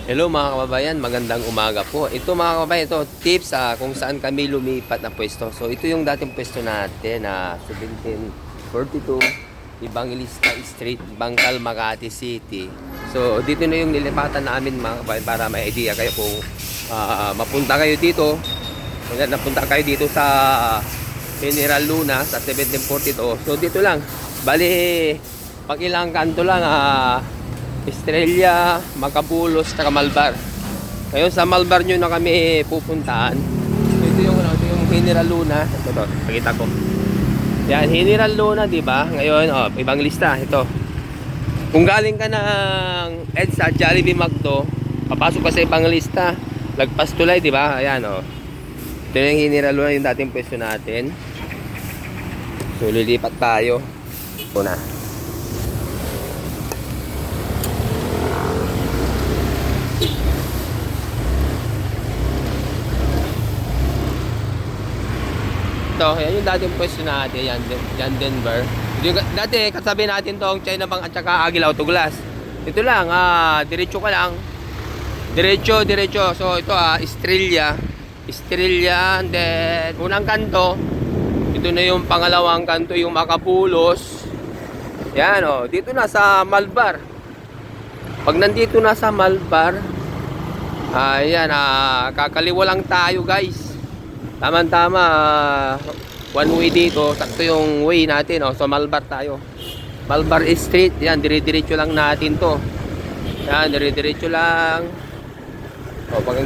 Hello mga kababayan, magandang umaga po. Ito mga kababayan, ito tips kung saan kami lumipat na pwesto. So ito yung dating pwesto natin na 1742 Evangelista Street, Bangkal, Makati City. So dito na yung nilipatan namin mga kababayan para may idea kayo kung mapunta kayo dito. Kung napunta kayo dito sa General Luna sa 1742. So dito lang, bali pag ilang kanto lang Estrella, Macabulos, at Malbar. Ngayon sa Malbar nyo na kami pupuntahan. Ito yung General Luna. Ito, pakita ko. Yan, General Luna, di ba? Ngayon, ibang lista. Ito. Kung galing ka ng EDSA, Jollibee, Macdo, papasok ka sa ibang lista. Lagpas tulay, di ba? Ayan, Ito yung General Luna, yung dating pwesto natin. So, lilipat tayo. Ito na. Ito, yan yung dating pwesto natin, yan Denver. Dati, katabi natin tong China Bank at saka Aguila Autoglass. Ito lang, diretso ka lang. Diretso. So, ito, Estrella, and then, unang kanto. Ito na yung pangalawang kanto, yung Macabulos. Yan, dito na sa Malbar. Pag nandito na sa Malbar, ayan, kakaliwa lang tayo, guys. Tama-tama, one way dito, sakto yung way natin, so Malbar tayo. Malbar Street, yan, dire-diretso lang natin to. Yan, dire-diretso lang. Pag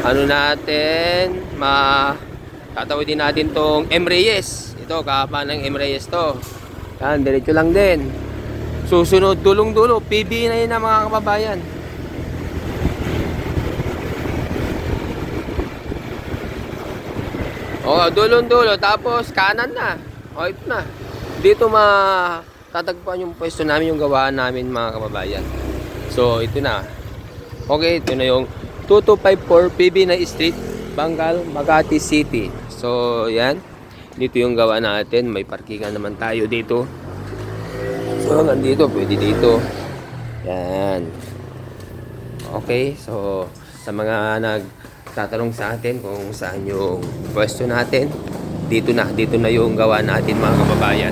ano natin, tatawid din natin tong M. Reyes. Ito, kahaba ng M. Reyes to. Yan, diretso lang din. Susunod, dulong-dulo, PB na yun mga kababayan. Dulo-dulo, tapos kanan na. Ito na. Dito matatagpuan yung pwesto namin, yung gawaan namin mga kababayan. So, ito na. Okay, ito na yung 2254 PB na Street, Bangkal, Makati City. So, yan. Dito yung gawa natin. May parkingan naman tayo dito. So, nandito, pwede dito. Yan. Okay, so, sa mga tatanong sa atin kung saan yung pwesto natin, dito na yung gawa natin mga kababayan.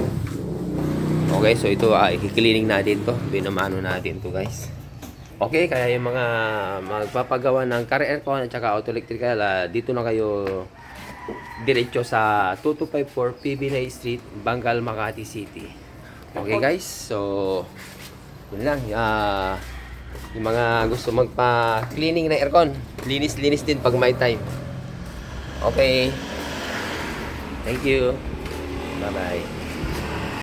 Okay, so ito i-cleaning natin to, binamano natin to, guys. Okay, kaya yung mga magpapagawa ng car aircon at saka auto electrical, dito na kayo diretso sa 2254 PB na Street, Bangkal, Makati City. Okay, guys, so yun lang. Yung mga gusto magpa-cleaning ng aircon, linis-linis din pag may time. Okay. Thank you. Bye-bye.